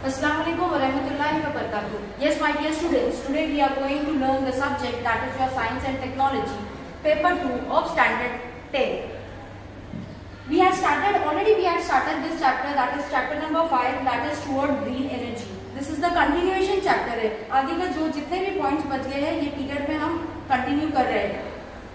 Assalamualaikum warahmatullahi wabarakatuh. Yes, my dear students, today we are going to learn the subject that is your Science and Technology, Paper 2 of Standard 10. We had started this chapter, that is chapter number 5, that is toward green energy. This is the continuation chapter है. आगे का जो जितने भी points बच गए हैं ये पीरियड में हम continue कर रहे हैं.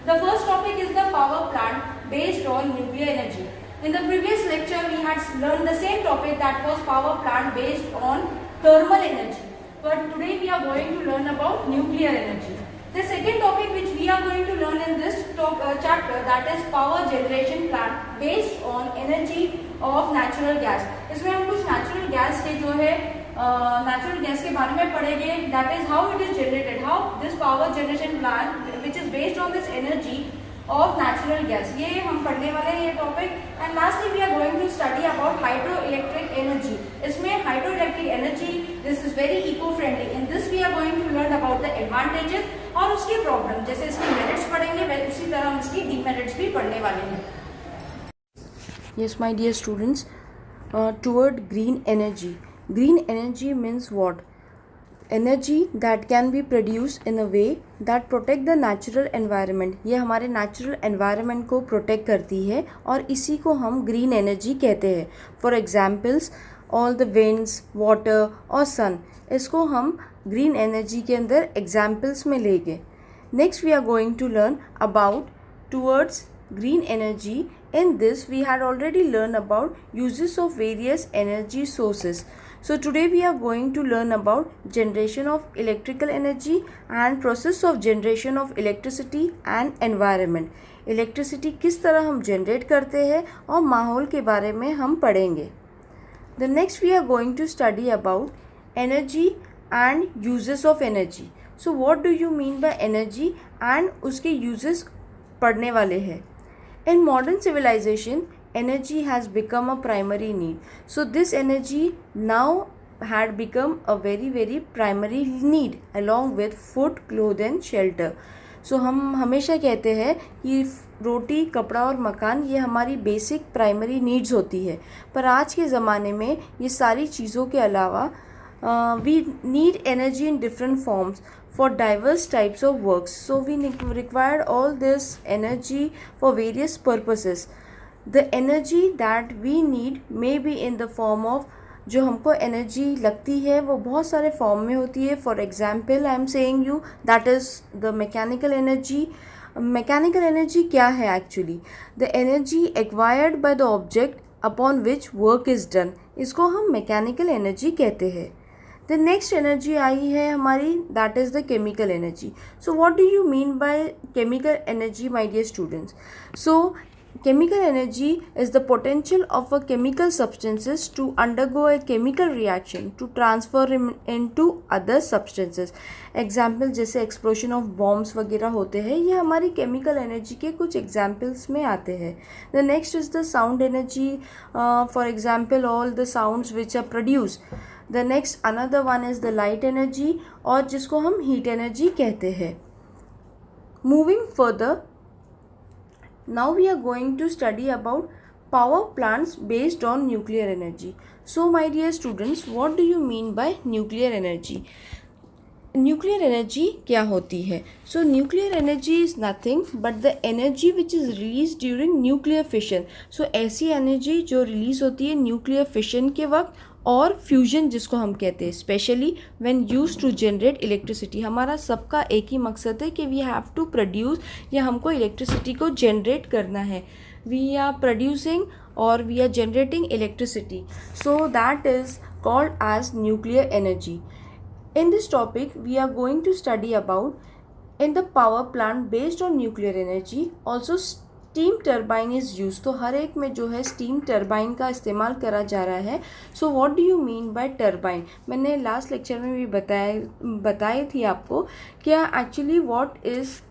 The first topic is the power plant based on nuclear energy. In the previous lecture, we had learned the same topic, that was power plant based on thermal energy. But today we are going to learn about nuclear energy. The second topic which we are going to learn in this chapter, that is power generation plant based on energy of natural gas. इसमें हम कुछ natural gas के जो है natural gas के बारे में पढ़ेंगे. That is how it is generated, how this power generation plant which is based on this energy of natural gas, ये हम पढ़ने वाले हैं ये topic. And lastly we are going to study about hydro electric energy. इसमें hydro electric energy this is very eco friendly. In this we are going to learn about the advantages और उसके problem. जैसे इसके merits पढ़ेंगे वैसे उसी तरह हम इसकी डीमेरिट्स भी पढ़ने वाले हैं. Yes, my dear students, toward green energy. Green energy means what? Energy that can be produced in a way that protect the natural environment. ये हमारे natural environment को protect करती है और इसी को हम green energy कहते हैं. For examples, all the winds, water और sun. इसको हम green energy के अंदर examples में लेंगे. Next we are going to learn about towards green energy. In this we had already learned about uses of various energy sources. So today we are going to learn about generation of electrical energy and process of generation of electricity and environment. Electricity किस तरह हम generate करते हैं और माहौल के बारे में हम पढ़ेंगे. The next we are going to study about energy and uses of energy. So what do you mean by energy and उसके uses पढ़ने वाले हैं. In modern civilization, energy has become a primary need. So this energy now had become a very primary need along with food, clothes and shelter. So हम हमेशा कहते हैं कि रोटी, कपड़ा और मकान ये हमारी बेसिक प्राइमरी नीड्स होती है. पर आज के ज़माने में ये सारी चीज़ों के अलावा we need energy in different forms for diverse types of works. So we required all this energy for various purposes. The energy that we need may be in the form of, जो हमको energy लगती है वो बहुत सारे form में होती है. For example I am saying you that is the mechanical energy. Mechanical energy क्या है actually? The energy acquired by the object upon which work is done, इसको हम मैकेनिकल एनर्जी कहते हैं. द नेक्स्ट एनर्जी आई है हमारी, that is the chemical energy. So what do you mean by chemical energy my dear students? So chemical energy is the potential of a chemical substances to undergo a chemical reaction to transfer into other substances. Example जैसे explosion of bombs वगैरह होते हैं, ये हमारी chemical energy के कुछ examples में आते हैं. The next is the sound energy. For example all the sounds which are produce. The next another one is the light energy और जिसको हम हीट एनर्जी कहते हैं. Moving further, now we are going to study about power plants based on nuclear energy. So my dear students, what do you mean by nuclear energy? Nuclear energy क्या होती है? So nuclear energy is nothing but the energy which is release during nuclear fission. So ऐसी एनर्जी जो release होती है nuclear fission के वक्त और फ्यूजन जिसको हम कहते हैं, specially when used to generate electricity. हमारा सबका एक ही मकसद है कि वी हैव टू प्रोड्यूस, या हमको इलेक्ट्रिसिटी को जनरेट करना है. वी आर प्रोड्यूसिंग और we are generating electricity, so that is called as nuclear energy. In this topic, we are going to study about in the power plant based on nuclear energy. Also, steam turbine is used. तो हर एक में जो है steam turbine का इस्तेमाल करा जा रहा है. So what do you mean by turbine? मैंने लास्ट लेक्चर में भी बताई थी आपको क्या actually what is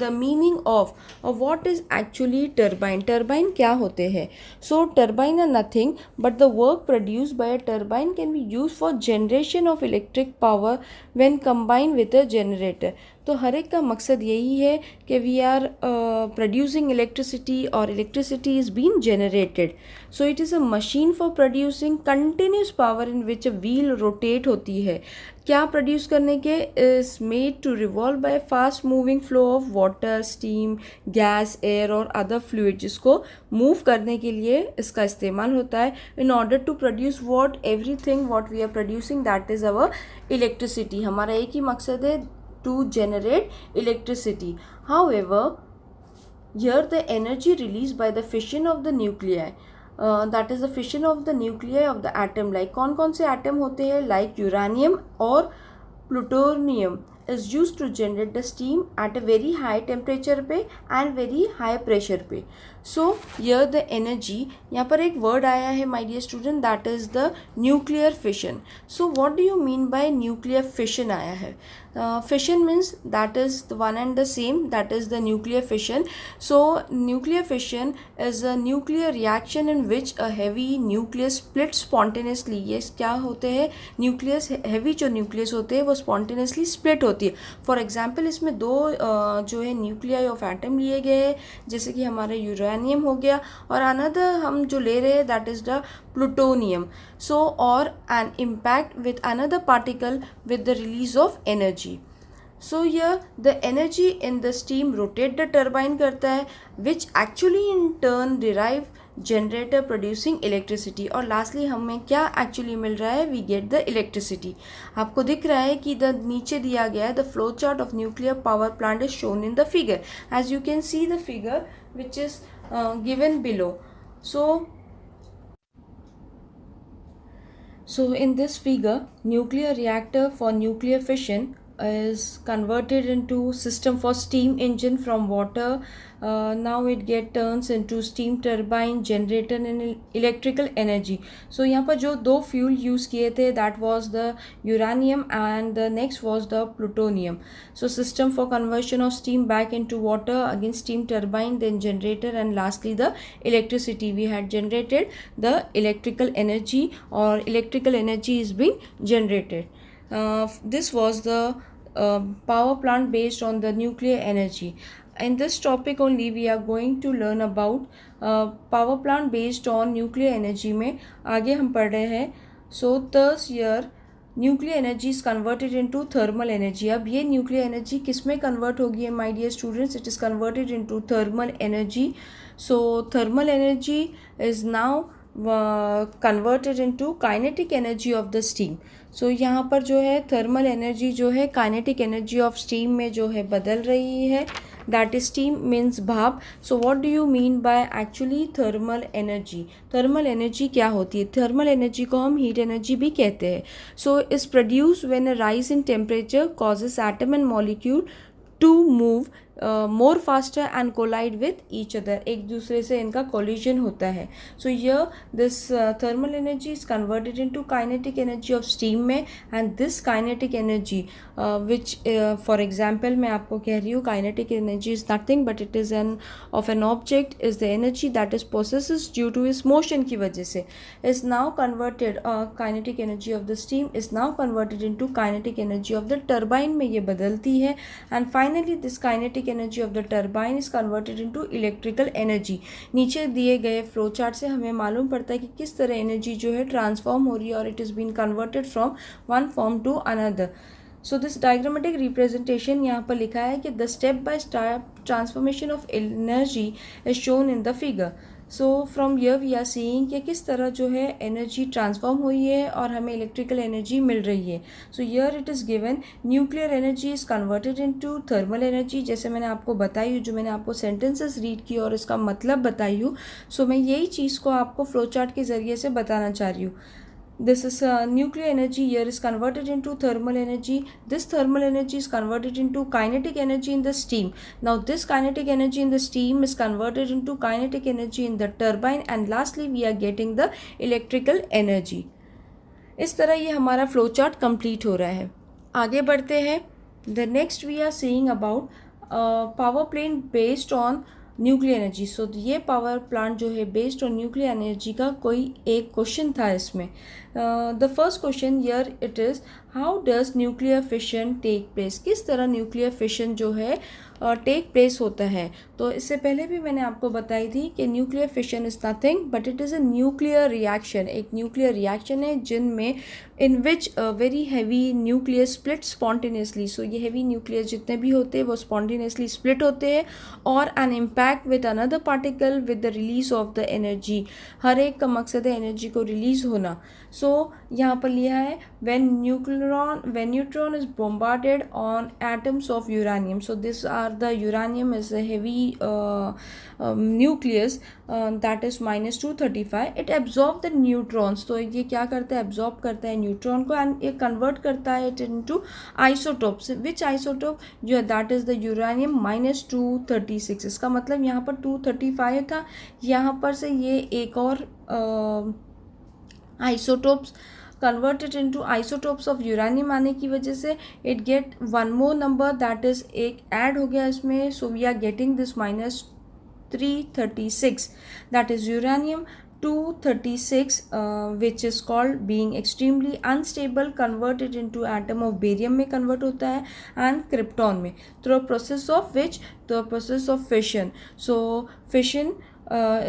the meaning of or what is actually turbine. Turbine क्या होते हैं? So turbine are nothing but the work produced by a turbine can be used for generation of electric power when combined with a generator. तो हर एक का मकसद यही है कि वी आर प्रोड्यूसिंग इलेक्ट्रिसिटी और electricity is been generated. So it is a machine for producing continuous power in which a wheel rotate होती है. क्या प्रोड्यूस करने के? Is made to revolve by fast moving flow of water, steam, gas, air और other fluid, जिसको move करने के लिए इसका इस्तेमाल होता है in order to produce what everything what we are producing, that is our electricity. हमारा एक ही मकसद है, to generate electricity. However, here the energy released by the fission of the nuclei, that is the fission of the nuclei of the atom. Like कौन कौन से atom होते हैं? Like uranium और plutonium is used to generate the steam at a very high temperature पे and very high pressure पे. So here the energy, यहाँ पर एक word आया है my dear student, that is the nuclear fission. So what do you mean by nuclear fission आया है? Fission means that is the one and the same, that is the nuclear fission. So nuclear fission is a nuclear reaction in which a heavy nucleus splits spontaneously. ये क्या होते हैं? Nucleus, heavy जो nucleus होते हैं वो spontaneously split होती है. फॉर एग्जाम्पल इसमें दो जो है न्यूक्लियाई ऑफ एटम लिए गए हैं, जैसे कि हमारा यूरेनियम हो गया और अनदर हम जो ले रहे हैं that is the plutonium. So or an impact with another particle with the release of energy. So here the energy in the steam rotate the turbine करता है, which actually in turn derive generator producing electricity. और lastly हमें क्या actually मिल रहा है? We get the electricity. आपको दिख रहा है कि the नीचे दिया गया है the flow chart of nuclear power plant is shown in the figure. As you can see the figure which is given below. So in this figure, nuclear reactor for nuclear fission is converted into system for steam engine from water. Now it turns into steam turbine, generator and electrical energy. So यहाँ पर जो दो fuel use किए थे that was the uranium and the next was the plutonium. So system for conversion of steam back into water, again steam turbine, then generator and lastly the electricity. We had generated the electrical energy or electrical energy is being generated. This was the power plant based on the nuclear energy. In this topic only we are going to learn about power plant based on nuclear energy. में आगे हम पढ़ रहे हैं. So thus here nuclear energy is converted into thermal energy. अब ये nuclear energy किस में convert होगी my dear students? It is converted into thermal energy. So thermal energy is now converted into kinetic energy of the steam. So यहाँ पर जो है thermal energy जो है kinetic energy of steam में जो है बदल रही है. That is steam means भाप. So what do you mean by actually thermal energy? Thermal energy क्या होती है? Thermal energy को हम heat energy भी कहते हैं. So is produced when a rise in temperature causes atom and molecule to move more faster and collide with each other. एक दूसरे से इनका collision होता है. So here this thermal energy is converted into kinetic energy of steam में, and this kinetic energy which for example मैं आपको कह रही हूँ kinetic energy is nothing but it is of an object is the energy that is possesses due to its motion की वजह से is now converted kinetic energy of the steam is now converted into kinetic energy of the turbine में ये बदलती है, and finally this kinetic energy of the turbine is converted into electrical energy. नीचे दिए गए फ्लो चार्ट से हमें मालूम पड़ता है कि किस तरह एनर्जी जो है ट्रांसफॉर्म हो रही है और it is been converted from one form to another. So this diagrammatic representation यहाँ पर लिखा है कि the step by step transformation of energy is shown in the figure. So from here we are seeing कि किस तरह जो है एनर्जी ट्रांसफॉर्म हुई है और हमें इलेक्ट्रिकल एनर्जी मिल रही है. So here it is given nuclear energy is converted into thermal energy. जैसे मैंने आपको बताई हूँ, जो मैंने आपको सेंटेंसेस रीड की और इसका मतलब बताई हूँ, सो मैं यही चीज़ को आपको फ्लो चार्ट के ज़रिए से बताना चाह रही हूँ. This is nuclear energy here is converted into thermal energy. This thermal energy is converted into kinetic energy in the steam. Now this kinetic energy in the steam is converted into kinetic energy in the turbine, and lastly we are getting the electrical energy. इस तरह ये हमारा flow chart complete हो रहा है. आगे बढ़ते हैं. The next we are seeing about power plant based on nuclear energy. So ये पावर प्लांट जो है बेस्ड ऑन न्यूक्लियर एनर्जी का कोई एक क्वेश्चन था इसमें. The first question here it is how does nuclear fission take place, किस तरह न्यूक्लियर फिशन जो है टेक प्लेस होता है। तो इससे पहले भी मैंने आपको बताई थी कि nuclear fission is nothing but it is a nuclear reaction, एक न्यूक्लियर रिएक्शन है जिनमें in which very heavy nuclear split spontaneously. So ये हैवी न्यूक्लियर जितने भी होते हैं वो स्पॉन्टेनियसली स्प्लिट होते हैं और an impact with another particle with the release of the energy. हर एक का मकसद है एनर्जी को रिलीज होना। सो यहाँ पर लिया है when neutron is bombarded on atoms of uranium. So this are the uranium is a heavy nucleus that is minus 235. It absorb the neutrons. तो ये क्या करता है, absorb करता है न्यूट्रॉन को एंड ये कन्वर्ट करता है it into isotopes. Which isotope जो है that is the uranium minus 236. इसका मतलब यहाँ पर 235 था, यहाँ पर से ये एक और isotopes converted into isotopes of uranium आने की वजह से it get one more number that is एक add हो गया इसमें. So we are getting this minus 336 that is uranium 236 which is called being extremely unstable, converted into atom of barium में convert होता है and krypton में through a process of which the process of fission. So fission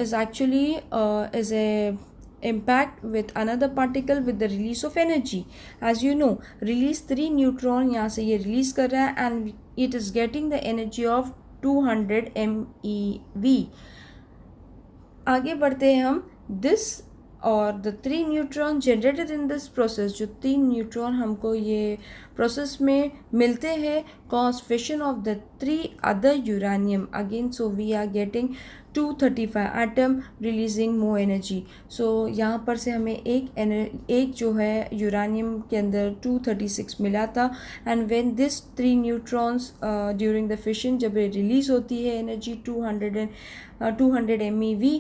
is actually is a impact with another particle with the release of energy. As you know, release 3 neutron यहाँ से ये release कर रहा है and it is getting the energy of 200 MeV. आगे बढ़ते हैं हम this और the 3 neutron generated in this process, जो 3 न्यूट्रॉन हमको ये प्रोसेस में मिलते हैं cause fission of the 3 other uranium again. So we are getting 235 atom releasing more energy. So यहाँ पर से हमें एक जो है यूरानियम के अंदर 236 मिला था and when this 3 neutrons during the fission जब ये रिलीज होती है energy 200 MeV.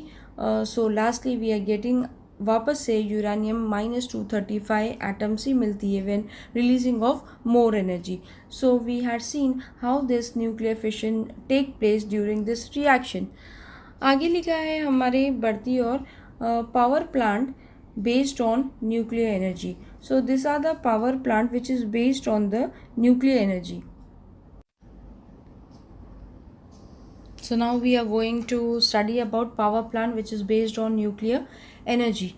So lastly we are getting वापस से यूरानियम minus 235 एटम्स ही मिलती है when releasing of more energy. So we had seen how this nuclear fission take place during this reaction. आगे लिखा है हमारे बढ़ती और power plant based on nuclear energy. So these are the power plant which is based on the nuclear energy. So now we are going to study about power plant which is based on nuclear energy.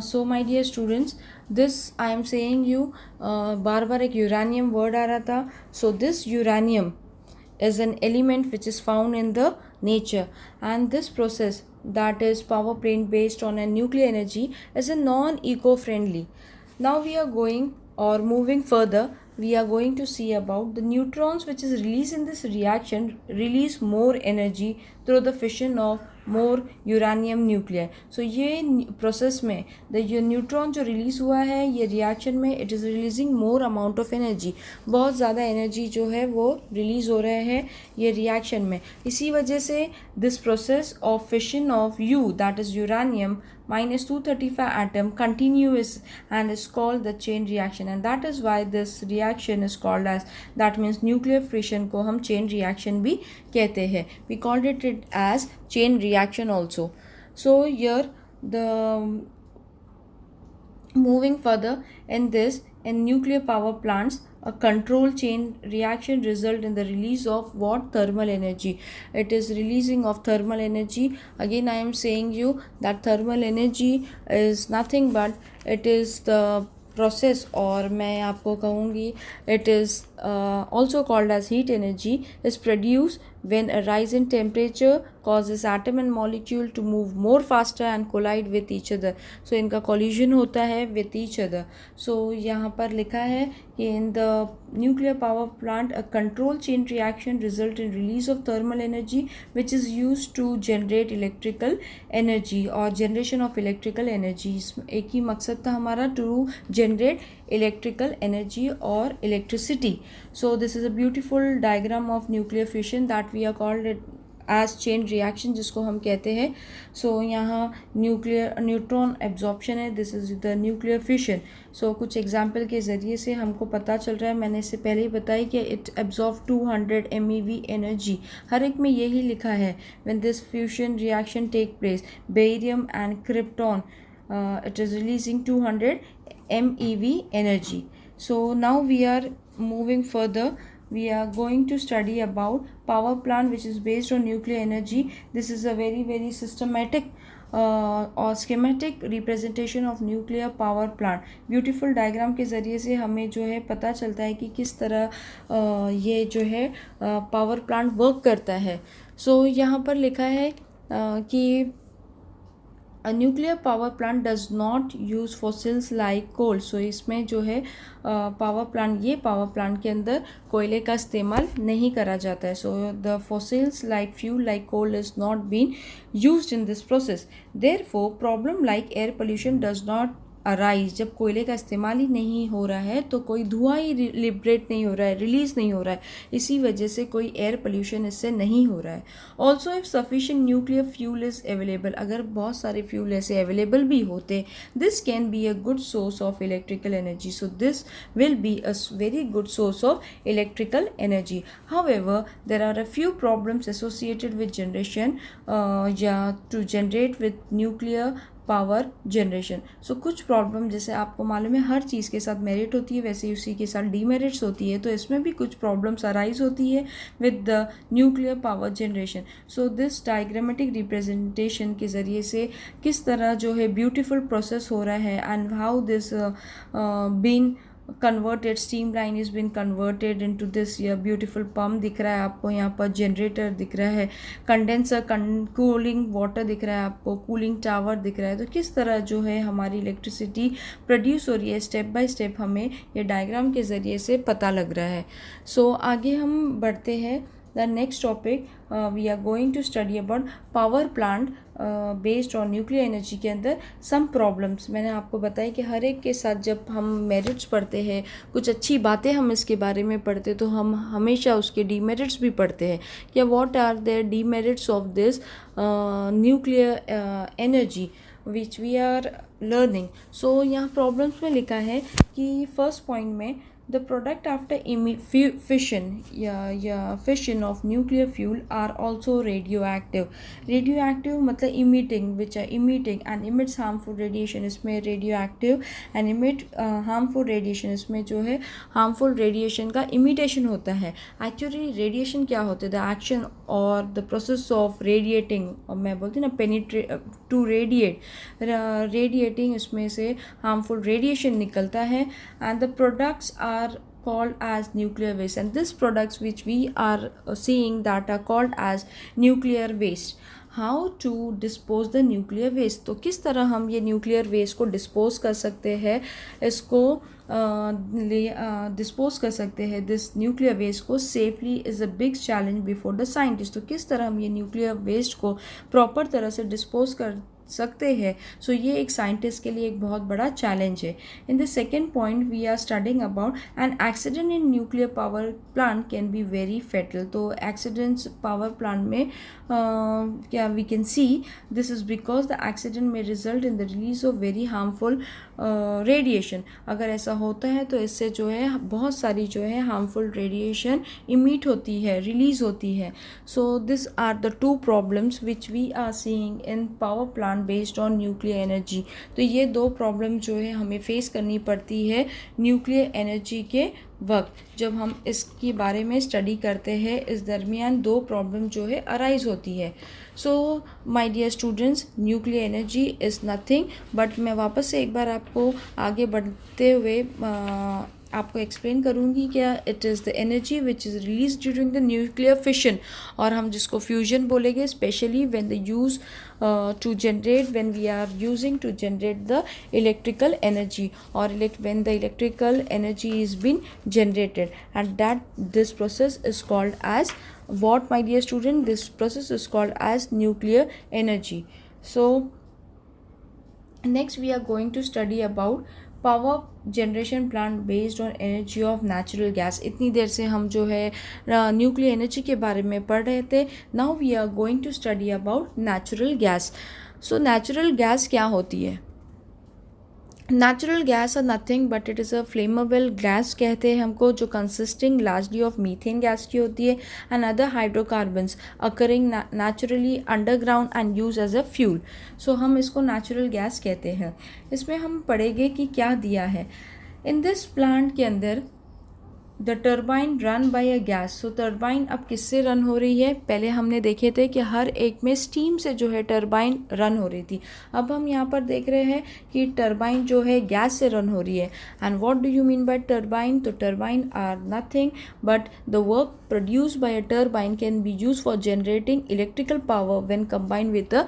So my dear students, this I am saying you बार बार एक uranium word आ रहा था. So this uranium is an element which is found in the nature, and this process that is power plant based on a nuclear energy is a non-eco-friendly. Now we are going or moving further, we are going to see about the neutrons which is released in this reaction release more energy through the fission of more uranium nuclei. So ये process में ये neutron जो release हुआ है ये reaction में it is releasing more amount of energy. बहुत ज़्यादा एनर्जी जो है वो रिलीज़ हो रहे हैं ये रिएक्शन में. इसी वजह से this process of fission of U that is uranium minus 235 atom continuous and is called the chain reaction, and that is why this reaction is called as, that means nuclear fission को हम chain reaction भी कहते हैं. We called it as chain reaction also. So here the moving further in this, in nuclear power plants a control chain reaction result in the release of what? Thermal energy. It is releasing of thermal energy. Again I am saying you that thermal energy is nothing but it is the process, और मैं आपको कहूँगी it is also called as heat energy, is produced when a rise in temperature causes atom and molecule to move more faster and collide with each other. So इनका collision होता है with each other. So यहाँ पर लिखा है कि in the nuclear power plant a control chain reaction result in release of thermal energy which is used to generate electrical energy, और generation of electrical energy एक ही मकसद था हमारा, to generate electrical energy or electricity. So this is a beautiful diagram of nuclear fission that we are called it as chain reaction जिसको हम कहते हैं. So यहाँ न्यूट्रॉन एब्जॉर्प्शन है, this is the nuclear fission. So कुछ example के ज़रिए से हमको पता चल रहा है, मैंने इससे पहले ही बताई कि इट एब्जॉर्ब 200 MeV एनर्जी. हर एक में यही लिखा है when this fusion reaction take place barium and krypton it is releasing 200 MeV energy. So now we are moving further. We are going to study about power plant which is based on nuclear energy. This is a very systematic और schematic representation of nuclear power plant. Beautiful diagram के ज़रिए से हमें जो है पता चलता है कि किस तरह ये जो है पावर प्लांट वर्क करता है. सो यहाँ पर लिखा है कि a nuclear power plant does not use fossils like coal. सो इसमें जो है पावर प्लांट, ये पावर प्लांट के अंदर कोयले का इस्तेमाल नहीं करा जाता है. So the fossils like fuel like coal is not being used in this process. Therefore problem like air pollution does not arise. जब कोयले का इस्तेमाल ही नहीं हो रहा है तो कोई धुआं ही लिबरेट नहीं हो रहा है, रिलीज नहीं हो रहा है, इसी वजह से कोई एयर पोल्यूशन इससे नहीं हो रहा है. Also if sufficient nuclear fuel is available, अगर बहुत सारे फ्यूल ऐसे अवेलेबल भी होते, this can be a good source of electrical energy. So this will be a very good source of electrical energy. However there are a few problems associated with generation या to generate with nuclear power generation. So कुछ problem, जैसे आपको मालूम है हर चीज़ के साथ merit होती है, वैसे ही उसी के साथ डीमेरिट्स होती है, तो इसमें भी कुछ प्रॉब्लम्स अराइज होती है with the nuclear power generation. So this diagrammatic representation के ज़रिए से किस तरह जो है ब्यूटीफुल प्रोसेस हो रहा है and how this been converted, steam line is been converted into this. ये ब्यूटीफुल पम्प दिख रहा है आपको, यहाँ पर जनरेटर दिख रहा है, कंडेंसर, कूलिंग वाटर दिख रहा है आपको, कूलिंग टावर दिख रहा है. तो किस तरह जो है हमारी इलेक्ट्रिसिटी प्रोड्यूस हो रही है, स्टेप बाय स्टेप हमें ये डायग्राम के ज़रिए से पता लग रहा है. सो आगे हम बढ़ते हैं. The next topic we are going to study about power plant based on nuclear energy के अंदर सम प्रॉब्लम्स. मैंने आपको बताया कि हर एक के साथ जब हम मेरिट्स पढ़ते हैं, कुछ अच्छी बातें हम इसके बारे में पढ़ते, तो हम हमेशा उसके डीमेरिट्स भी पढ़ते हैं. क्या what are there demerits of this nuclear energy which we are learning. So यहाँ प्रॉब्लम्स में लिखा है कि फर्स्ट पॉइंट में the product after fission of nuclear fuel are also radioactive. Radioactive मतलब emitting, which are emitting and emits harmful radiation. इसमें radioactive and emit harmful radiation, इसमें जो है harmful radiation का imitation होता है. Actually radiation क्या होता है? The action or the process of radiating, और मैं बोलती ना penetrate to radiate, radiating, इसमें से harmful radiation निकलता है and the products are called as nuclear waste, and these products which we are seeing that are called as nuclear waste. How to dispose the nuclear waste? तो किस तरह हम ये nuclear waste को dispose कर सकते हैं, इसको dispose कर सकते हैं. This nuclear waste को safely is a big challenge before the scientists. तो किस तरह हम ये nuclear waste को proper तरह से dispose कर सकते हैं. सो ये एक साइंटिस्ट के लिए एक बहुत बड़ा चैलेंज है. In the second point we are studying about an accident in nuclear power plant can be very fatal. तो एक्सीडेंट्स पावर प्लांट में क्या we can see this is because the accident में result in the release of very harmful radiation. अगर ऐसा होता है तो इससे जो है बहुत सारी जो है हार्मफुल रेडिएशन इमिट होती है, रिलीज होती है. So this are the two problems which we are seeing in power plant based on nuclear energy. तो ये दो प्रॉब्लम जो है हमें फेस करनी पड़ती है न्यूक्लियर एनर्जी के वक्त. जब हम इसके बारे में स्टडी करते हैं, इस दरमियान दो प्रॉब्लम जो है अराइज होती है. So my dear students, nuclear energy is nothing but, मैं वापस से एक बार आपको आगे बढ़ते हुए आपको एक्सप्लेन करूँगी क्या. It is the energy which is release during the nuclear fission, और हम जिसको फ्यूजन बोलेंगे, specially when the use to generate, when we are using to generate the electrical energy, or when the electrical energy is being generated, and that this process is called as what, my dear student? This process is called as nuclear energy. So next we are going to study about power generation plant based on energy of natural gas. इतनी देर से हम जो है nuclear energy के बारे में पढ़ रहे थे. Now we are going to study about natural gas. So natural gas क्या होती है? Natural gas are nothing but it is a flammable gas कहते हैं हमको, जो consisting largely of methane gas की होती है and other hydrocarbons occurring naturally underground and use as a fuel. So हम इसको नेचुरल गैस कहते हैं. इसमें हम पढ़ेंगे कि क्या दिया है. इन दिस प्लांट के अंदर the turbine run by a gas. So turbine अब किससे रन हो रही है? पहले हमने देखे थे कि हर एक में स्टीम से जो है टर्बाइन रन हो रही थी. अब हम यहाँ पर देख रहे हैं कि टर्बाइन जो है गैस से रन हो रही है. And what do you mean by turbine? तो turbine are nothing but the work produced by a turbine can be used for generating electrical power when combined with a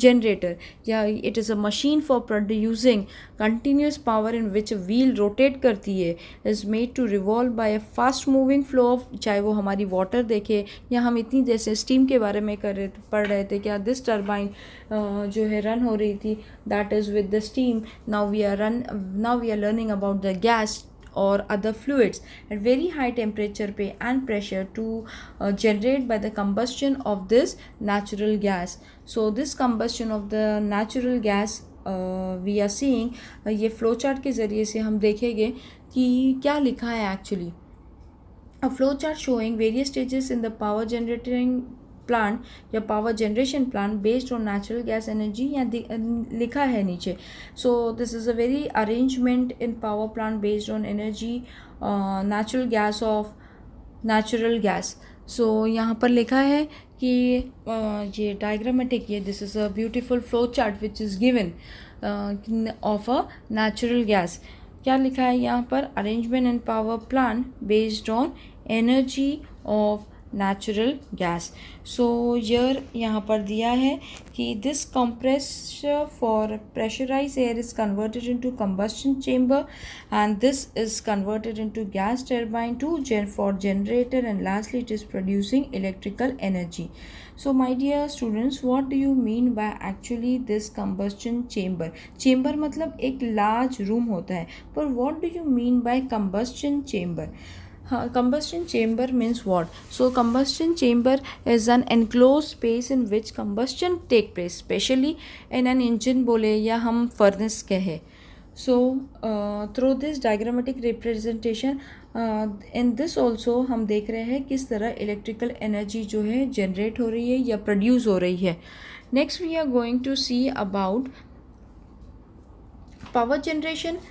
generator. Yeah, it is a machine for producing continuous power in which a wheel rotate करती है, is made to revolve by a fast moving flow of, चाहे वो हमारी water देखे या हम इतनी जैसे स्टीम के बारे में पढ़ रहे थे क्या दिस टर्बाइन जो है रन हो रही थी, that is with the steam. Now we are learning about the gas or other fluids at very high temperature and pressure to generate by the combustion of this natural gas. So this combustion of the natural gas we are seeing ये flow chart के ज़रिए से हम देखेंगे कि क्या लिखा है actually. A flow chart showing various stages in the power generating plant या power generation plant based on natural gas energy या लिखा है नीचे. So this is a very arrangement in power plant based on energy natural gas of natural gas. So यहाँ पर लिखा है कि ये डायग्रामेटिक ये this is a beautiful flow chart which is given of a natural gas. क्या लिखा है यहाँ पर? Arrangement in power plant based on energy of natural gas. So यहाँ पर दिया है कि this compressor for pressurized air is converted into combustion chamber and this is converted into gas turbine for generator and lastly it is producing electrical energy. So my dear students, what do you mean by actually this combustion chamber? Chamber मतलब एक large room होता है, पर what do you mean by combustion chamber? Combustion chamber means what? So combustion chamber is an enclosed space in which combustion take place, especially in an engine बोले या हम furnace कहे. So through this diagrammatic representation in this also हम देख रहे हैं किस तरह electrical energy जो है generate हो रही है या produce हो रही है. Next we are going to see about power generation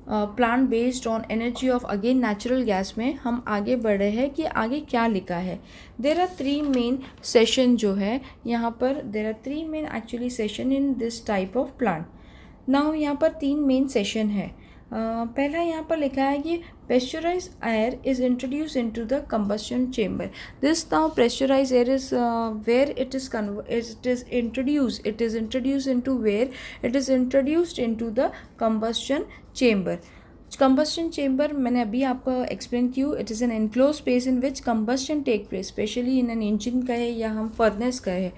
plant based on energy of again natural gas में हम आगे बढ़ रहे हैं कि आगे क्या लिखा है. देर आर 3 मेन सेशन जो है यहाँ पर, there are 3 main actually session in this type of plant. Now यहाँ पर 3 मेन सेशन है. पहला यहाँ पर लिखा है कि pressurized air is introduced into the combustion chamber. This now pressurized air is where it is introduced. It is introduced into where? It is introduced into the combustion chamber. Combustion chamber मैंने अभी आपको explain किया. It is an enclosed space in which combustion take place, especially in an engine कहे या हम furnace कहे.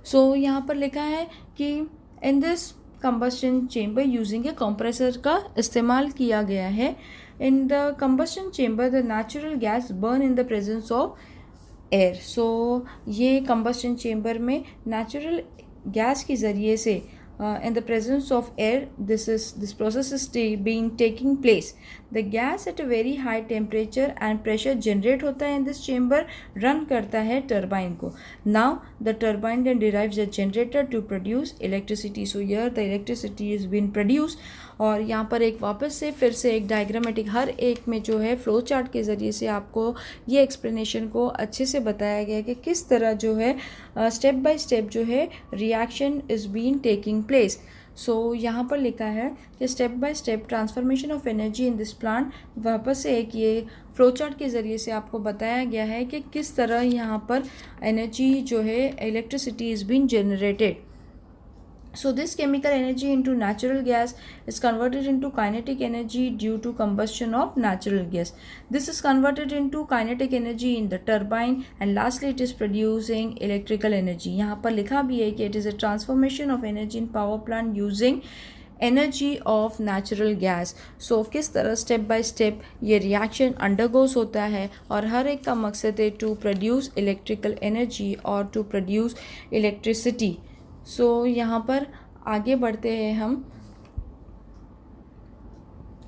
So यहाँ पर लिखा है कि in this combustion chamber using a compressor का इस्तेमाल किया गया है. In the combustion chamber the natural gas burn in the presence of air. So ये combustion chamber में natural gas के ज़रिए से in the presence of air this process is taking place. The gas at a very high temperature and pressure generate होता है in this chamber, run करता है turbine को. Now the turbine then derives a generator to produce electricity. So here the electricity is being produced. और यहाँ पर एक वापस से फिर से एक डायग्रामेटिक हर एक में जो है फ्लो चार्ट के ज़रिए से आपको ये एक्सप्लेनेशन को अच्छे से बताया गया कि किस तरह जो है स्टेप बाय स्टेप जो है reaction is being taking place. So यहाँ पर लिखा है कि step by step transformation of energy in this plant. वापस से एक ये फ्लो चार्ट के ज़रिए से आपको बताया गया है कि किस तरह यहाँ पर एनर्जी जो है electricity is being generated. So this chemical energy into natural gas is converted into kinetic energy due to combustion of natural gas. This is converted into kinetic energy in the turbine and lastly it is producing electrical energy. यहाँ पर लिखा भी है कि it is a transformation of energy in power plant using energy of natural gas. So किस तरह step by step ये reaction undergoes होता है और हर एक का मकसद है to produce electrical energy or to produce electricity. सो यहाँ पर आगे बढ़ते हैं हम.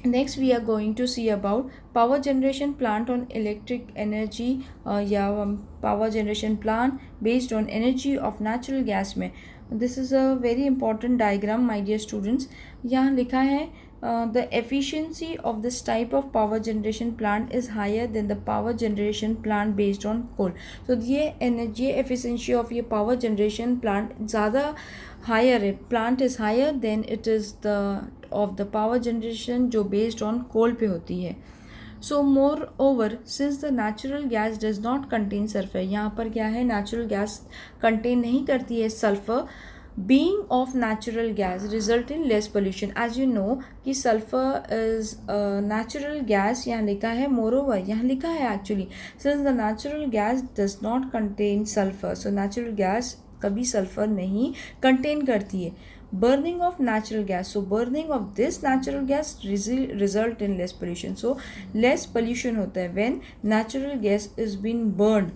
Next we are going to see about power generation plant on electric energy या power generation plant based on energy of natural gas में. This is a very important diagram my dear students. यहाँ लिखा है the efficiency of this type of power generation plant is higher than the power generation plant based on coal. So ये energy efficiency of ये power generation plant ज़्यादा higher है, plant is higher than it is the of the power generation जो based on coal पे होती है. So moreover, since the natural gas does not contain sulfur, यहाँ पर क्या है, natural gas contain नहीं करती है sulfur, being of natural gas result in less pollution. As you know कि sulfur is a natural gas, यहाँ लिखा है moreover, यहाँ लिखा है actually since the natural gas does not contain sulfur, so natural gas कभी sulfur नहीं contain करती है. Burning of natural gas, so burning of this natural gas result in less pollution, so less pollution होता है when natural gas is being burned.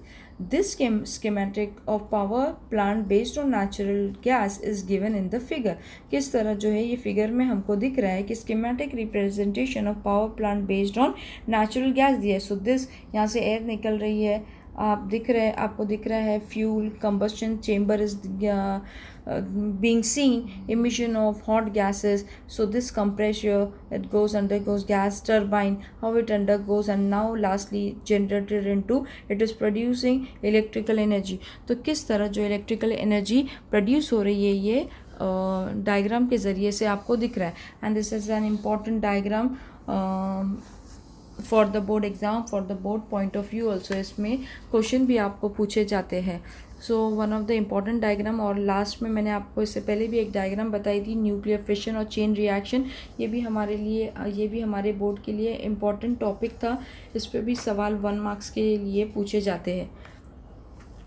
This schematic of power plant based on natural gas is given in the figure. किस तरह जो है ये figure में हमको दिख रहा है कि schematic representation of power plant based on natural gas दिया है. So this यहाँ से एयर निकल रही है, आपको दिख रहा है fuel combustion chamber is being seen, emission of hot gases. So this compressor, it undergoes gas turbine, how it undergoes, and now lastly generated into, it is producing electrical energy. तो किस तरह जो electrical energy produce हो रही है ये diagram के ज़रिए से आपको दिख रहा है. And this is an important diagram for the board exam, for the board point of view also. इसमें क्वेश्चन भी आपको पूछे जाते हैं. So one of the important diagram. और लास्ट में मैंने आपको इससे पहले भी एक डायग्राम बताई थी, न्यूक्लियर फिशन और चेन रिएक्शन. ये भी हमारे बोर्ड के लिए इम्पॉर्टेंट टॉपिक था. इस पर भी सवाल 1 मार्क्स के लिए पूछे जाते हैं.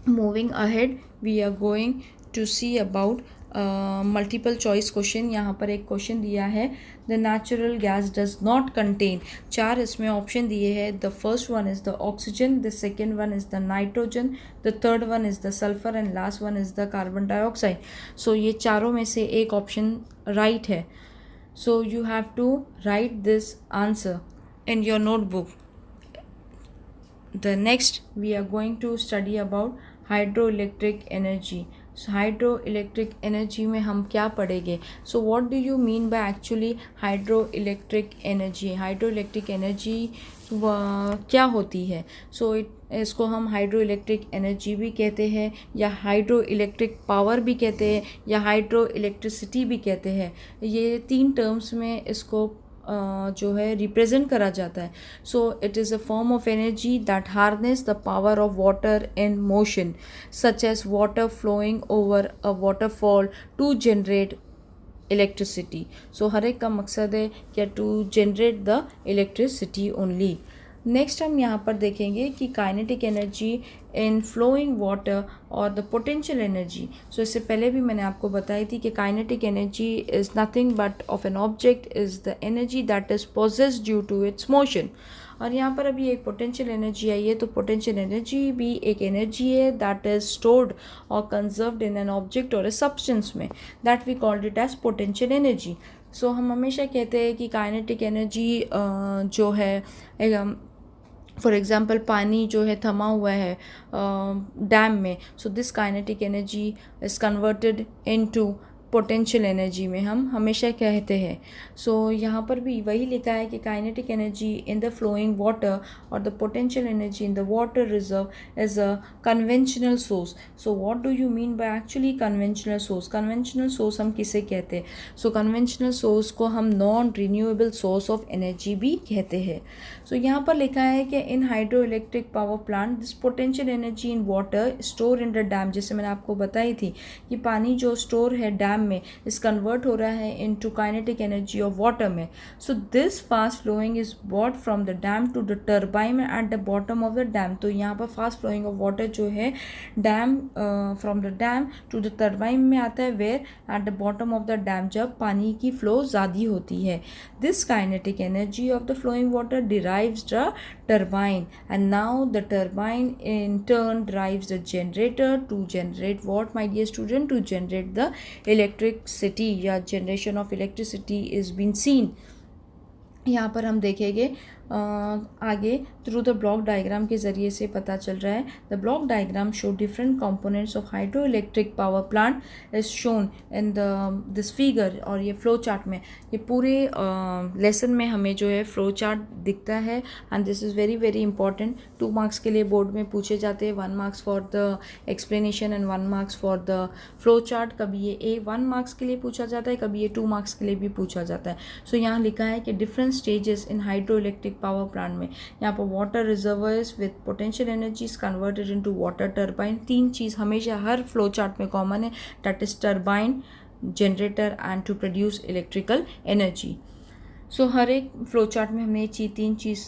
Moving ahead we are going to see about multiple choice question. यहाँ पर एक क्वेश्चन दिया है, the natural gas does not contain. 4 इसमें ऑप्शन दिए हैं. The first one is the oxygen, the second one is the nitrogen, the third one is the sulphur and last one is the carbon dioxide. So ये चारों में से एक option right है. So you have to right this answer in your notebook. The next we are going to study about hydro electric energy. Hydro electric energy में हम क्या पढ़ेंगे? So what do you mean by actually hydro electric energy? Hydro electric energy क्या होती है? सो इसको हम hydro electric energy भी कहते हैं, या हाइड्रो इलेक्ट्रिक पावर भी कहते हैं, या हाइड्रो इलेक्ट्रिसिटी भी कहते हैं. ये 3 टर्म्स में इसको जो है रिप्रेजेंट करा जाता है. So it is a form of energy that harness the power of water in motion, such as water flowing over a waterfall to generate electricity. So हर एक का मकसद है क्या? To generate the electricity only. Next हम यहाँ पर देखेंगे कि kinetic energy in flowing water और द पोटेंशियल एनर्जी. सो इससे पहले भी मैंने आपको बताई थी कि kinetic energy is nothing but of an object is the energy that is possessed due to its motion. और यहाँ पर अभी एक पोटेंशियल एनर्जी आई है. तो पोटेंशियल एनर्जी भी एक एनर्जी है दैट इज़ स्टोर्ड और कंजर्व्ड इन एन ऑब्जेक्ट और ए सब्सटेंस में, that we called it as potential energy. So हम हमेशा कहते हैं कि काइनेटिक एनर्जी जो है, फॉर एग्ज़ाम्पल पानी जो है थमा हुआ है डैम में, so this kinetic energy is converted into potential energy में हम हमेशा कहते हैं. सो यहाँ पर भी वही लिखा है कि kinetic energy in the flowing water और the potential energy in the water reserve is a conventional source. So what do you mean by actually conventional source? Conventional source हम किसे कहते हैं? सो कन्वेंशनल सोर्स को हम non renewable source of energy भी कहते हैं. सो यहाँ पर लिखा है कि in hydro electric power plant this potential energy in water store in the dam, जैसे मैंने आपको बताई थी कि पानी जो स्टोर है डैम में इस कन्वर्ट हो रहा है into kinetic energy of water में. So this fast flowing is brought from the dam to the turbine at the bottom of the dam. तो यहाँ पर फास्ट फ्लोइंग ऑफ वाटर जो है dam from the dam to the turbine में आता है, where at the bottom of the dam, जब पानी की फ्लो ज़्यादा होती है. This kinetic energy of the flowing water derives the turbine, and now the turbine in turn drives the generator to generate what, my dear student? To generate the electricity, या generation of electricity is been seen. यहाँ पर हम देखेंगे आगे through the block diagram के ज़रिए से पता चल रहा है। The block diagram show different components of hydro electric power plant is shown in this figure. और ये फ्लो चार्ट में, ये पूरे लेसन में हमें जो है फ्लो चार्ट दिखता है। And this is very very important. 2 marks के लिए बोर्ड में पूछे जाते हैं, 1 marks for the explanation and 1 marks for the flow chart. कभी ये 1 मार्क्स के लिए पूछा जाता है, कभी ये 2 मार्क्स के लिए भी पूछा जाता है। सो यहाँ लिखा है कि different stages in hydro electric power plant में यहाँ पर water reservoirs with potential energies converted into water turbine. 3 चीज़ हमेशा हर फ्लो चार्ट में कॉमन है, that is turbine, generator and to produce electrical energy. So हर एक फ्लो चार्ट में हमने ये 3 चीज़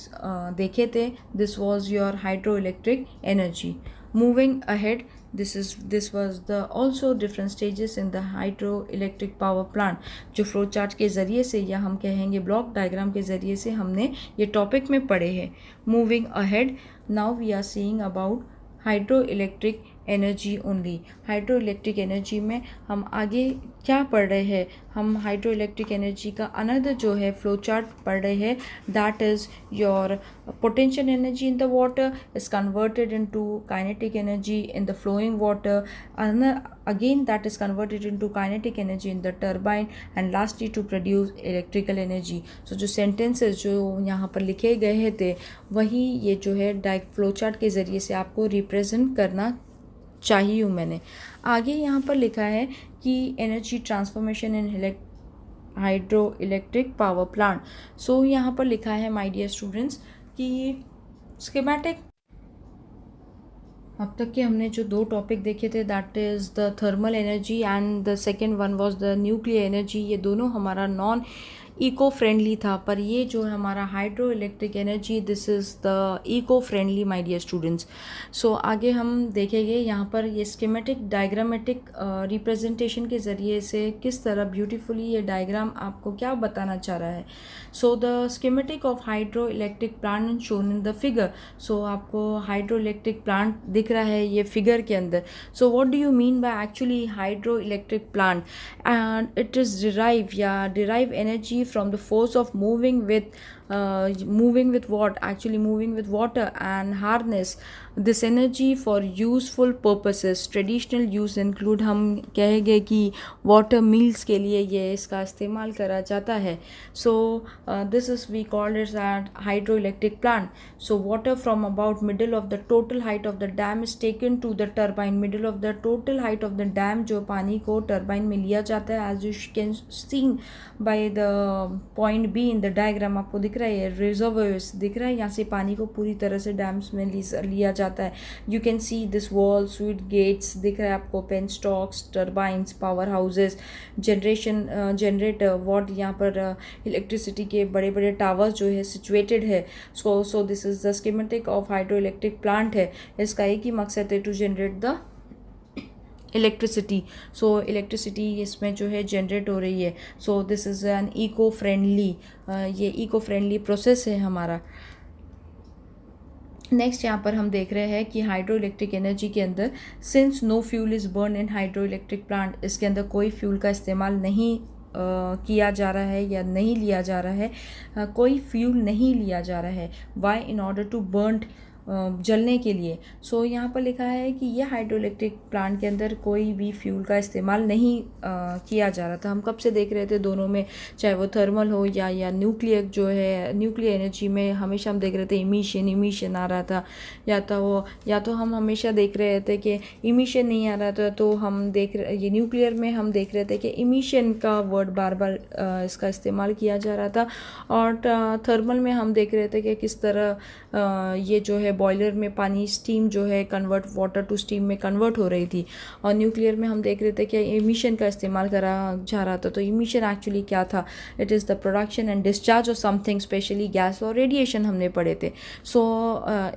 देखे थे। This was your hydro electric energy. Moving ahead, this was the also different stages in the hydroelectric power plant, जो flow chart के ज़रिए से या हम कहेंगे ब्लॉक डायग्राम के ज़रिए से हमने ये टॉपिक में पढ़े हैं। Moving ahead, now we are seeing about hydro electric energy only. Hydro electric energy में हम आगे क्या पढ़ रहे हैं, हम हाइड्रो इलेक्ट्रिक एनर्जी का अनदर जो है फ्लो चार्ट पढ़ रहे हैं, that is your potential energy in the water is converted into kinetic energy in the flowing water, again that is converted into kinetic energy in the turbine and lastly to produce electrical energy. So जो sentences जो यहाँ पर लिखे गए थे वही ये जो है फ्लो चार्ट के ज़रिए से आपको रिप्रेजेंट करना चाहिए हूँ मैंने। आगे यहाँ पर लिखा है कि energy transformation in hydro electric power plant. So यहाँ पर लिखा है माय डियर स्टूडेंट्स कि स्कीमेटिक, अब तक के हमने जो 2 टॉपिक देखे थे that is the thermal energy and the second one was the nuclear energy. ये दोनों हमारा नॉन इको फ्रेंडली था, पर ये जो है हमारा hydro electric energy, this is the eco friendly my dear students. So आगे हम देखेंगे यहाँ पर ये स्कीमेटिक डायग्रामेटिक रिप्रेजेंटेशन के ज़रिए से किस तरह ब्यूटीफुली ये डायग्राम आपको क्या बताना चाह रहा है। So the schematic of hydro electric plant shown in the figure. So आपको हाइड्रो इलेक्ट्रिक प्लांट दिख रहा है ये फिगर के अंदर। सो what do you mean by actually hydro electric plant? And it is derive energy from the force of moving with what? Actually moving with water and harness this energy for useful purposes. Traditional use include, हम कहेंगे कि water meals के लिए ये इसका इस्तेमाल करा जाता है। So this is we call it as hydroelectric plant. So water from about middle of the total height of the dam is taken to the turbine. Middle of the total height of the dam जो पानी को turbine में लिया जाता है, as you can see by the point B in the diagram, आपको दिख रहा है रिजर्वोयर्स दिख रहा है, यहाँ से पानी को पूरी तरह से डैम्स में लिया जाता है। You can see this wall sweet gates दिख रहा है आपको, penstocks, turbines, power houses, generator, what यहाँ पर इलेक्ट्रिसिटी के बड़े बड़े टावर्स जो है सिचुएटेड है। So this is the schematic of hydro electric plant है। इसका एक ही मकसद है to generate the electricity. So electricity इसमें जो है जनरेट हो रही है। So this is an eco friendly, ये इको फ्रेंडली प्रोसेस है हमारा। नेक्स्ट यहाँ पर हम देख रहे हैं कि हाइड्रो इलेक्ट्रिक एनर्जी के अंदर since no fuel is burn in hydro electric plant, इसके अंदर कोई फ्यूल का इस्तेमाल नहीं किया जा रहा है या नहीं लिया जा रहा है, कोई फ्यूल नहीं लिया जा रहा है। Why? In order to burn, जलने के लिए। सो यहाँ पर लिखा है कि ये हाइड्रो इलेक्ट्रिक प्लांट के अंदर कोई भी फ्यूल का इस्तेमाल नहीं किया जा रहा था। हम कब से देख रहे थे दोनों में, चाहे वो थर्मल हो या न्यूक्लियर जो है न्यूक्लियर एनर्जी में हमेशा हम देख रहे थे इमिशन आ रहा था, या तो हम हमेशा देख रहे थे कि इमिशन नहीं आ रहा था, तो हम ये न्यूक्लियर में हम देख रहे थे कि इमिशन का वर्ड बार बार इसका इस्तेमाल किया जा रहा था। और थर्मल में हम देख रहे थे कि किस तरह ये जो है बॉयलर में पानी स्टीम जो है कन्वर्ट वाटर टू स्टीम में कन्वर्ट हो रही थी। और न्यूक्लियर में हम देख रहे थे कि इमिशन का इस्तेमाल करा जा रहा था। तो इमिशन एक्चुअली क्या था? It is the production and discharge of something, specially gas और रेडिएशन हमने पढ़े थे। सो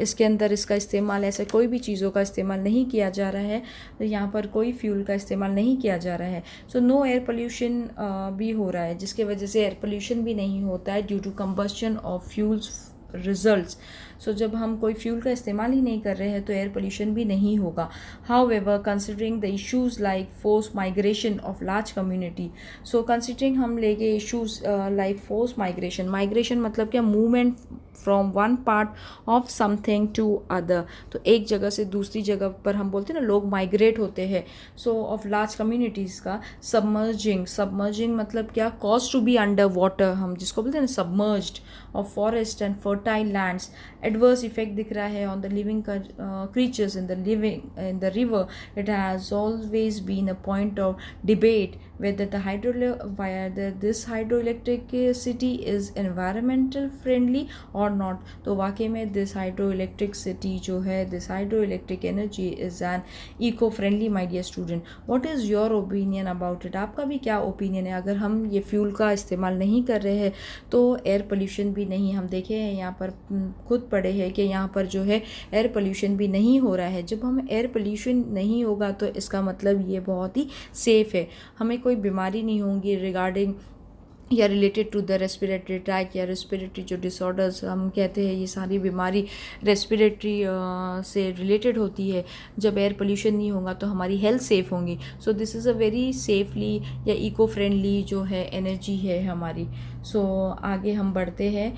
इसके अंदर इसका इस्तेमाल ऐसे कोई भी चीज़ों का इस्तेमाल नहीं किया जा रहा है, तो यहाँ पर कोई फ्यूल का इस्तेमाल नहीं किया जा रहा है। सो नो एयर पोल्यूशन भी हो रहा है, जिसके वजह से एयर पोल्यूशन भी नहीं होता है due to combustion of fuels results. So जब हम कोई फ्यूल का इस्तेमाल ही नहीं कर रहे हैं तो एयर पोल्यूशन भी नहीं होगा. However considering the issues like force migration of large community. So considering हम लेंगे issues like force migration. Migration मतलब क्या, movement from one part of something to other. तो एक जगह से दूसरी जगह पर हम बोलते हैं ना लोग माइग्रेट होते हैं. सो ऑफ लार्ज कम्युनिटीज़ का सबमर्जिंग मतलब क्या, cause to be under water, हम जिसको बोलते हैं ना submerged, of forest and fertile lands. Adverse effect दिख रहा है on the living creatures in the river. It has always been a point of debate whether this hydroelectricity is environmental friendly or not. तो वाकई में this hydroelectricity जो है, this hydroelectric energy is an eco-friendly, my dear student. What is your opinion about it? आपका भी क्या opinion है? अगर हम ये फ्यूल का इस्तेमाल नहीं कर रहे हैं तो एयर पोल्यूशन भी नहीं, हम देखे हैं यहाँ पर खुद पढ़े हैं कि यहाँ पर जो है एयर पोल्यूशन भी नहीं हो रहा है. जब हम एयर पोल्यूशन नहीं होगा तो इसका मतलब ये बहुत ही सेफ़ है, हमें कोई बीमारी नहीं होंगी रिगार्डिंग या related to the respiratory tract या रेस्पिरेटरी जो डिसऑर्डर्स हम कहते हैं, ये सारी बीमारी रेस्पिरेटरी से रिलेटेड होती है. जब एयर पोल्यूशन नहीं होगा तो हमारी हेल्थ सेफ़ होंगी. सो this is a very safely या इको फ्रेंडली जो है एनर्जी है हमारी. सो आगे हम बढ़ते हैं.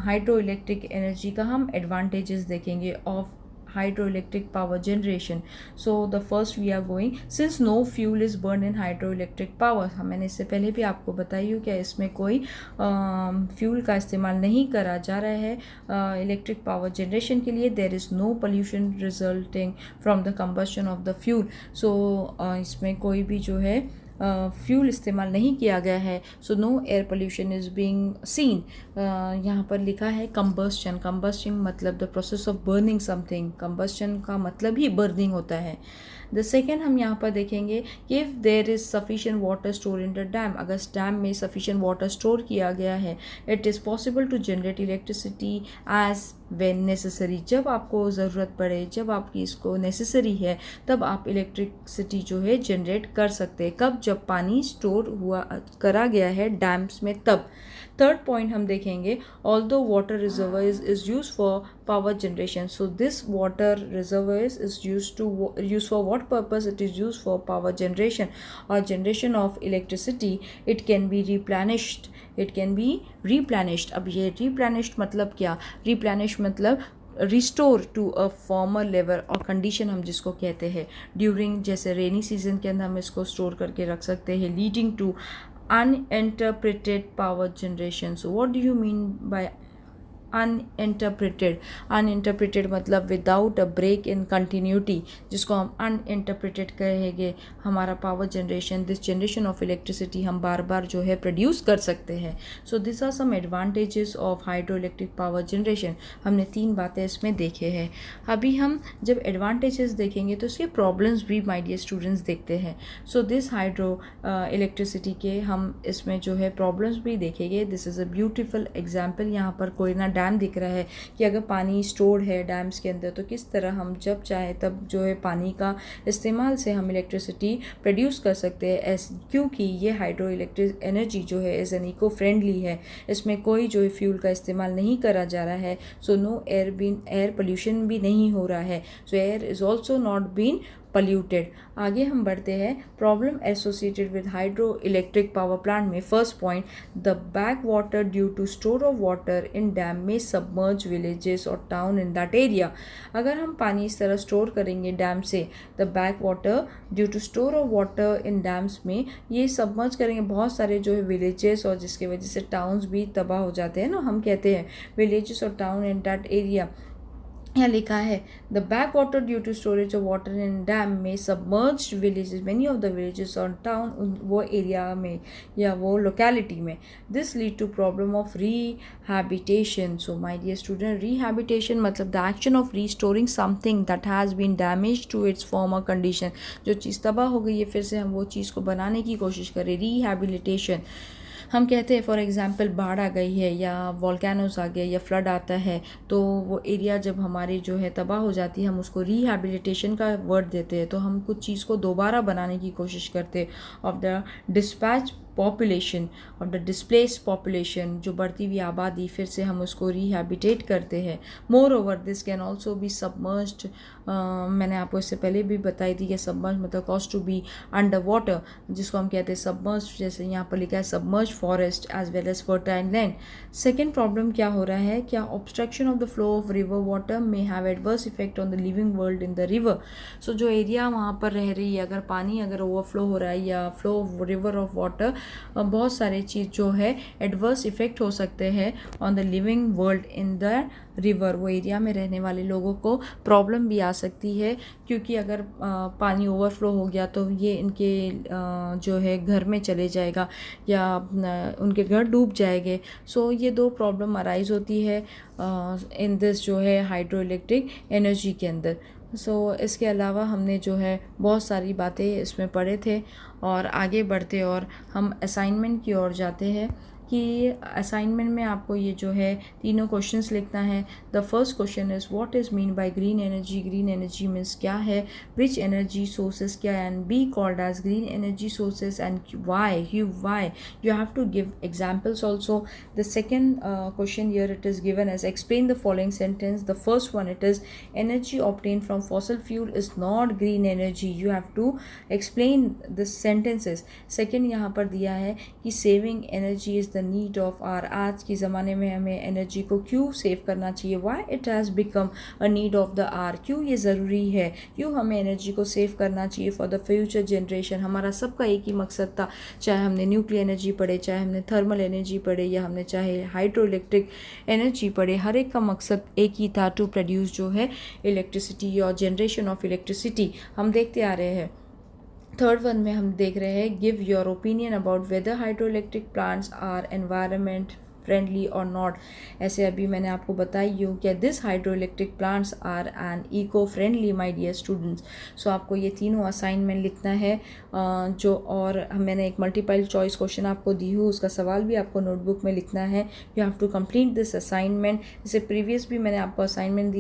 हाइड्रो इलेक्ट्रिक एनर्जी का हम एडवांटेजेस देखेंगे of hydroelectric power generation. So the first we are going, since no fuel is burned in hydroelectric power, मैंने इससे पहले भी आपको बताई हूँ कि इसमें कोई फ्यूल का इस्तेमाल नहीं करा जा रहा है इलेक्ट्रिक पावर जनरेशन के लिए. There is no pollution resulting from the combustion of the fuel. So इसमें कोई भी जो है फ्यूल इस्तेमाल नहीं किया गया है. So no air pollution is being seen. यहाँ पर लिखा है कंबस्शन मतलब the process of burning something. Combustion का मतलब ही बर्निंग होता है. द सेकेंड हम यहाँ पर देखेंगे कि if there is sufficient water store in the dam, अगर डैम में सफिशिएंट वाटर स्टोर किया गया है, it is possible to generate electricity as when necessary. जब आपको ज़रूरत पड़े, जब आपकी इसको नेसेसरी है, तब आप इलेक्ट्रिसिटी जो है जनरेट कर सकते हैं. कब? जब पानी स्टोर हुआ करा गया है डैम्स में, तब. थर्ड पॉइंट हम देखेंगे, although water reservoirs is use for power generation. So this water reservoirs is use for what purpose it is used for power generation or generation of electricity. It can be replenished. अब ये replenished मतलब क्या? Replenish मतलब restore to a former level और condition हम जिसको कहते हैं ड्यूरिंग, जैसे रेनी सीजन के अंदर हम इसको स्टोर करके रख सकते हैं, leading to uninterpreted power generation. So what do you mean by uninterpreted मतलब without a break in continuity, जिसको हम अनइंटरप्रेटेड कहेंगे. हमारा power generation, this generation of electricity हम बार बार जो है प्रोड्यूस कर सकते हैं. So this are some advantages of hydro electric power generation. हमने 3 बातें इसमें देखे हैं. अभी हम जब एडवांटेजेस देखेंगे तो उसके प्रॉब्लम्स भी माय डियर स्टूडेंट्स देखते हैं. सो दिस हाइड्रो इलेक्ट्रिसिटी के हम इसमें जो है प्रॉब्लम्स भी देखेंगे. This is a beautiful example. यहाँ पर कोई ना डैम दिख रहा है कि अगर पानी स्टोर्ड है डैम्स के अंदर तो किस तरह हम जब चाहे तब जो है पानी का इस्तेमाल से हम इलेक्ट्रिसिटी प्रोड्यूस कर सकते हैं, क्योंकि ये हाइड्रो इलेक्ट्रिक एनर्जी जो है इज़ एन इको फ्रेंडली है. इसमें कोई जो है फ्यूल का इस्तेमाल नहीं करा जा रहा है. सो नो एयर पोल्यूशन भी नहीं हो रहा है. So air is also not been polluted. आगे हम बढ़ते हैं problem associated with hydro electric power plant में. First point, the back water due to store of water in dam में सबमर्ज विलेजेस और टाउन इन दैट एरिया. अगर हम पानी इस तरह स्टोर करेंगे डैम से, the back water due to store of water in dams में ये सबमर्ज करेंगे बहुत सारे जो है विलेजेस, और जिसकी वजह से टाउन्स भी तबाह हो जाते हैं ना. हम कहते हैं विलेजेस और टाउन इन दैट एरिया. यहाँ लिखा है the back water due to storage of water in dam में submerged villages, many of the villages और टाउन वो एरिया में या वो लोकेलिटी में. This lead to problem of rehabilitation. So my dear student, rehabilitation मतलब the action of restoring something that has been damage to its former condition. जो चीज़ तबाह हो गई है फिर से हम वो चीज़ को बनाने की कोशिश करें, रिहैबिलिटेशन. हम कहते हैं फॉर एग्ज़ाम्पल बाढ़ आ गई है या वॉल्केनोस आ गया या फ्लड आता है, तो वो एरिया जब हमारी जो है तबाह हो जाती है हम उसको रिहैबिलिटेशन का वर्ड देते हैं. तो हम कुछ चीज़ को दोबारा बनाने की कोशिश करते हैं. ऑफ द डिस्पैच पॉपुलेशन और द डिस्प्लेस्ड पॉपुलेशन, जो बढ़ती हुई आबादी, फिर से हम उसको रिहैबिटेट करते हैं. More over this can also be submerged. मैंने आपको इससे पहले भी बताई थी कि सबमर्ज मतलब cause to be under water, जिसको हम कहते हैं सबमर्ज, जैसे यहाँ पर लिखा है submerge forest as well as fertile land. Second problem क्या हो रहा है, क्या obstruction of the flow of river water may have adverse effect on the living world in the river. So जो एरिया वहाँ पर रह रही है, अगर पानी अगर ओवरफ्लो हो रहा है या flow of river of water, बहुत सारे चीज़ जो है एडवर्स इफेक्ट हो सकते हैं on the living world in the river. वो एरिया में रहने वाले लोगों को प्रॉब्लम भी आ सकती है, क्योंकि अगर पानी ओवरफ्लो हो गया तो ये इनके जो है घर में चले जाएगा या उनके घर डूब जाएंगे. सो ये दो प्रॉब्लम अराइज होती है इन दिस जो है हाइड्रो इलेक्ट्रिक एनर्जी के अंदर. इसके अलावा हमने जो है बहुत सारी बातें इसमें पढ़े थे, और आगे बढ़ते और हम असाइनमेंट की ओर जाते हैं कि असाइनमेंट में आपको ये जो है तीनों क्वेश्चंस लिखना है. The first question is what is mean by green energy. Green energy means क्या है, विच एनर्जी सोर्सेज क्या and be called as green energy sources and why you have to give examples also. The second question here it is given as explain the following sentence. The first one it is energy obtain from fossil fuel is not green energy. You have to explain this sentences. Second यहाँ पर दिया है कि saving energy is the need of hour. आज के ज़माने में हमें एनर्जी को क्यों सेव करना चाहिए, why it has become a need of the hour. क्यों ये ज़रूरी है, क्यों हमें एनर्जी को सेव करना चाहिए फॉर द फ्यूचर जनरेशन. हमारा सबका एक ही मकसद था, चाहे हमने न्यूक्लियर एनर्जी पढ़े, चाहे हमने थर्मल एनर्जी पढ़े, या हमने चाहे हाइड्रो इलेक्ट्रिक एनर्जी पढ़े, हर एक का मकसद एक ही था, टू प्रोड्यूस जो है इलेक्ट्रिसिटी और जनरेशन ऑफ इलेक्ट्रिसिटी. हम देखते आ रहे हैं. थर्ड वन में हम देख रहे हैं give your opinion about whether hydro electric plants are environment friendly और नॉट. ऐसे अभी मैंने आपको बताई हूँ कि this hydro electric plants are and eco friendly my dear students. So आपको ये तीनों असाइनमेंट लिखना है जो, और मैंने एक मल्टीपल चॉइस क्वेश्चन आपको दी हूँ, उसका सवाल भी आपको नोटबुक में लिखना है. You have to complete this assignment. जैसे प्रीवियस भी मैंने आपको असाइनमेंट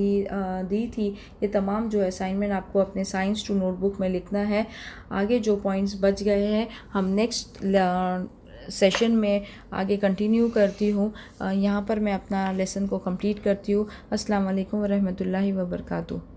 दी थी, ये तमाम जो असाइनमेंट आपको अपने साइंस टू नोटबुक में लिखना है. आगे जो पॉइंट्स बच गए हैं हम नेक्स्ट सेशन में आगे कंटिन्यू करती हूँ. यहाँ पर मैं अपना लेसन को कंप्लीट करती हूँ. अस्सलाम वालेकुम व रहमतुल्लाहि व बरकातुहू.